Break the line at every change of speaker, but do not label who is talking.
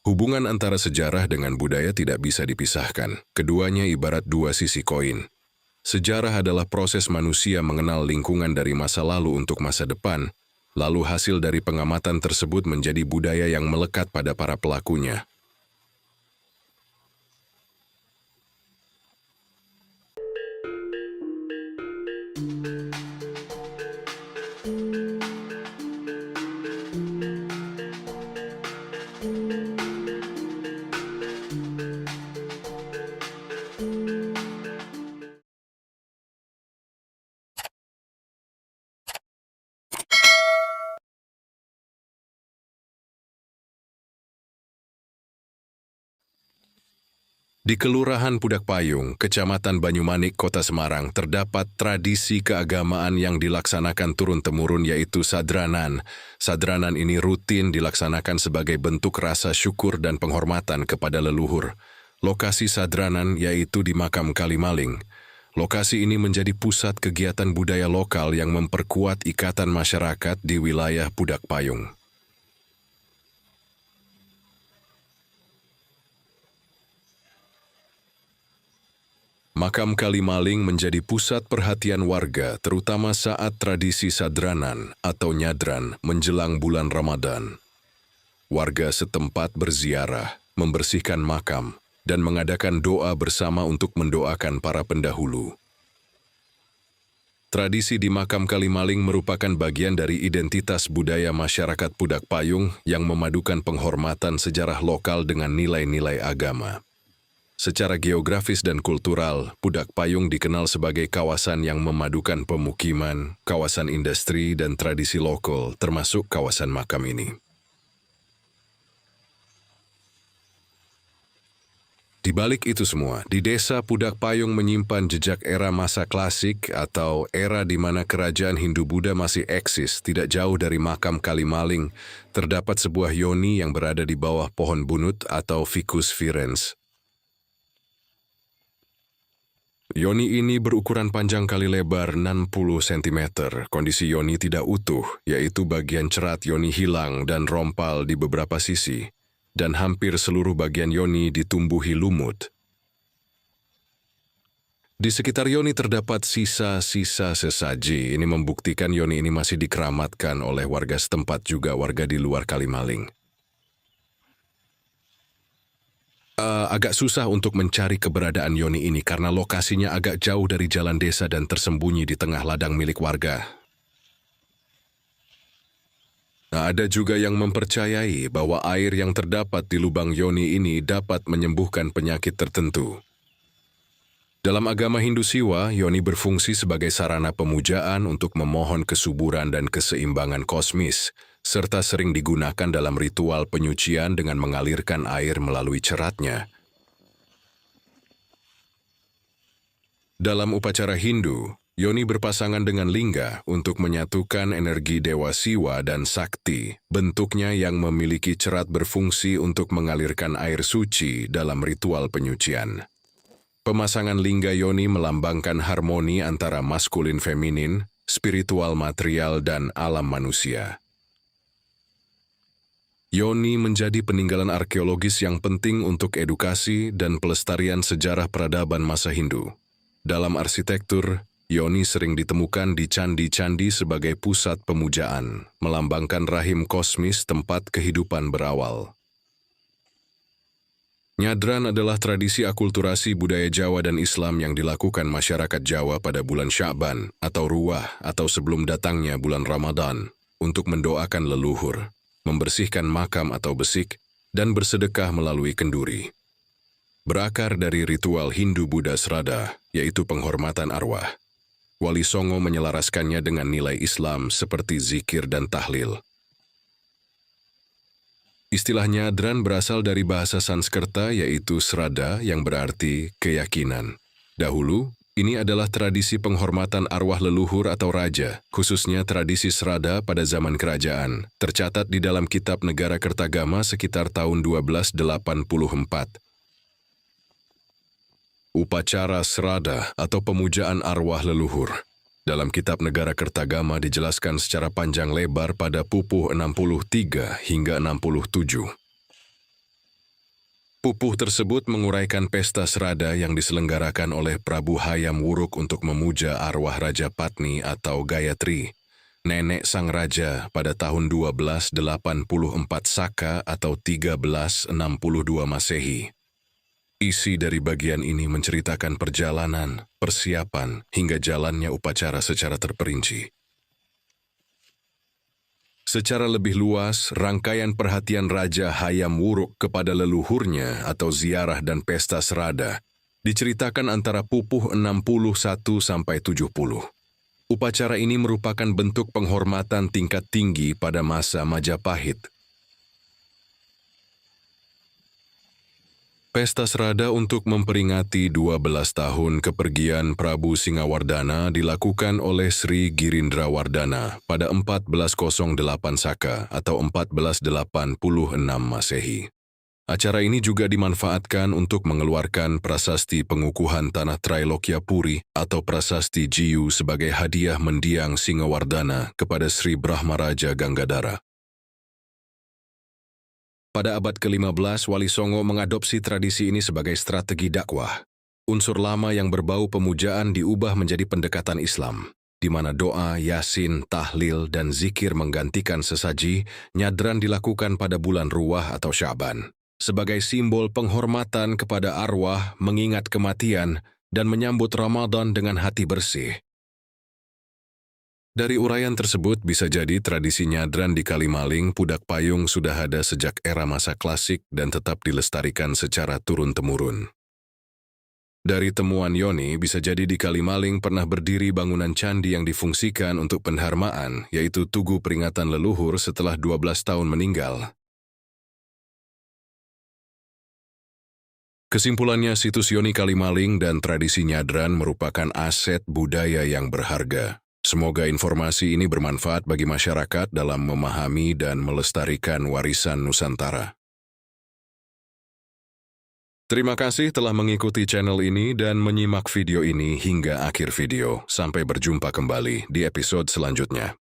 Hubungan antara sejarah dengan budaya tidak bisa dipisahkan. Keduanya ibarat dua sisi koin. Sejarah adalah proses manusia mengenal lingkungan dari masa lalu untuk masa depan, lalu hasil dari pengamatan tersebut menjadi budaya yang melekat pada para pelakunya. Di Kelurahan Pudak Payung, Kecamatan Banyumanik, Kota Semarang, terdapat tradisi keagamaan yang dilaksanakan turun-temurun yaitu sadranan. Sadranan ini rutin dilaksanakan sebagai bentuk rasa syukur dan penghormatan kepada leluhur. Lokasi sadranan yaitu di Makam Kalimaling. Lokasi ini menjadi pusat kegiatan budaya lokal yang memperkuat ikatan masyarakat di wilayah Pudak Payung. Makam Kalimaling menjadi pusat perhatian warga terutama saat tradisi sadranan atau nyadran menjelang bulan Ramadan. Warga setempat berziarah, membersihkan makam, dan mengadakan doa bersama untuk mendoakan para pendahulu. Tradisi di Makam Kalimaling merupakan bagian dari identitas budaya masyarakat Pudak Payung yang memadukan penghormatan sejarah lokal dengan nilai-nilai agama. Secara geografis dan kultural, Pudak Payung dikenal sebagai kawasan yang memadukan pemukiman, kawasan industri, dan tradisi lokal, termasuk kawasan makam ini. Di balik itu semua, di desa Pudak Payung menyimpan jejak era masa klasik atau era di mana kerajaan Hindu-Buddha masih eksis. Tidak jauh dari Makam Kalimaling, terdapat sebuah yoni yang berada di bawah pohon bunut atau Ficus virens. Yoni ini berukuran panjang kali lebar 60 cm. Kondisi yoni tidak utuh, yaitu bagian cerat yoni hilang dan rompal di beberapa sisi, dan hampir seluruh bagian yoni ditumbuhi lumut. Di sekitar yoni terdapat sisa-sisa sesaji. Ini membuktikan yoni ini masih dikeramatkan oleh warga setempat, juga warga di luar Kalimaling. Agak susah untuk mencari keberadaan yoni ini karena lokasinya agak jauh dari jalan desa dan tersembunyi di tengah ladang milik warga. Ada juga yang mempercayai bahwa air yang terdapat di lubang yoni ini dapat menyembuhkan penyakit tertentu. Dalam agama Hindu Siwa, yoni berfungsi sebagai sarana pemujaan untuk memohon kesuburan dan keseimbangan kosmis, serta sering digunakan dalam ritual penyucian dengan mengalirkan air melalui ceratnya. Dalam upacara Hindu, yoni berpasangan dengan lingga untuk menyatukan energi Dewa Siwa dan Sakti. Bentuknya yang memiliki cerat berfungsi untuk mengalirkan air suci dalam ritual penyucian. Pemasangan lingga yoni melambangkan harmoni antara maskulin-feminin, spiritual material, dan alam manusia. Yoni menjadi peninggalan arkeologis yang penting untuk edukasi dan pelestarian sejarah peradaban masa Hindu. Dalam arsitektur, yoni sering ditemukan di candi-candi sebagai pusat pemujaan, melambangkan rahim kosmis tempat kehidupan berawal. Nyadran adalah tradisi akulturasi budaya Jawa dan Islam yang dilakukan masyarakat Jawa pada bulan Sya'ban atau Ruwah atau sebelum datangnya bulan Ramadan untuk mendoakan leluhur, membersihkan makam atau besik, dan bersedekah melalui kenduri. Berakar dari ritual Hindu-Buddha Sraddha, yaitu penghormatan arwah. Wali Songo menyelaraskannya dengan nilai Islam seperti zikir dan tahlil. Istilah nyadran berasal dari bahasa Sanskerta yaitu Sraddha yang berarti keyakinan. Dahulu, ini adalah tradisi penghormatan arwah leluhur atau raja, khususnya tradisi Sraddha pada zaman kerajaan, tercatat di dalam Kitab Negara Kertagama sekitar tahun 1284. Upacara Sraddha atau pemujaan arwah leluhur. Dalam Kitab Negara Kertagama dijelaskan secara panjang lebar pada pupuh 63 hingga 67. Pupuh tersebut menguraikan pesta serada yang diselenggarakan oleh Prabu Hayam Wuruk untuk memuja arwah Raja Patni atau Gayatri, nenek sang raja pada tahun 1284 Saka atau 1362 Masehi. Isi dari bagian ini menceritakan perjalanan, persiapan, hingga jalannya upacara secara terperinci. Secara lebih luas, rangkaian perhatian Raja Hayam Wuruk kepada leluhurnya atau ziarah dan pesta serada diceritakan antara pupuh 61 sampai 70. Upacara ini merupakan bentuk penghormatan tingkat tinggi pada masa Majapahit. Pesta serada untuk memperingati 12 tahun kepergian Prabu Singawardana dilakukan oleh Sri Girindrawardana pada 1408 Saka atau 1486 Masehi. Acara ini juga dimanfaatkan untuk mengeluarkan prasasti pengukuhan tanah Trailokya Puri atau prasasti Jiyu sebagai hadiah mendiang Singawardana kepada Sri Brahmaraja Ganggadara. Pada abad ke-15, Wali Songo mengadopsi tradisi ini sebagai strategi dakwah. Unsur lama yang berbau pemujaan diubah menjadi pendekatan Islam, di mana doa, yasin, tahlil, dan zikir menggantikan sesaji, nyadran dilakukan pada bulan Ruwah atau Sya'ban, sebagai simbol penghormatan kepada arwah, mengingat kematian, dan menyambut Ramadan dengan hati bersih. Dari uraian tersebut bisa jadi tradisi nyadran di Kalimaling Pudak Payung sudah ada sejak era masa klasik dan tetap dilestarikan secara turun-temurun. Dari temuan Yoni bisa jadi di Kalimaling pernah berdiri bangunan candi yang difungsikan untuk penharmaan, yaitu tugu peringatan leluhur setelah 12 tahun meninggal. Kesimpulannya, situs Yoni Kalimaling dan tradisi nyadran merupakan aset budaya yang berharga. Semoga informasi ini bermanfaat bagi masyarakat dalam memahami dan melestarikan warisan Nusantara. Terima kasih telah mengikuti channel ini dan menyimak video ini hingga akhir video. Sampai berjumpa kembali di episode selanjutnya.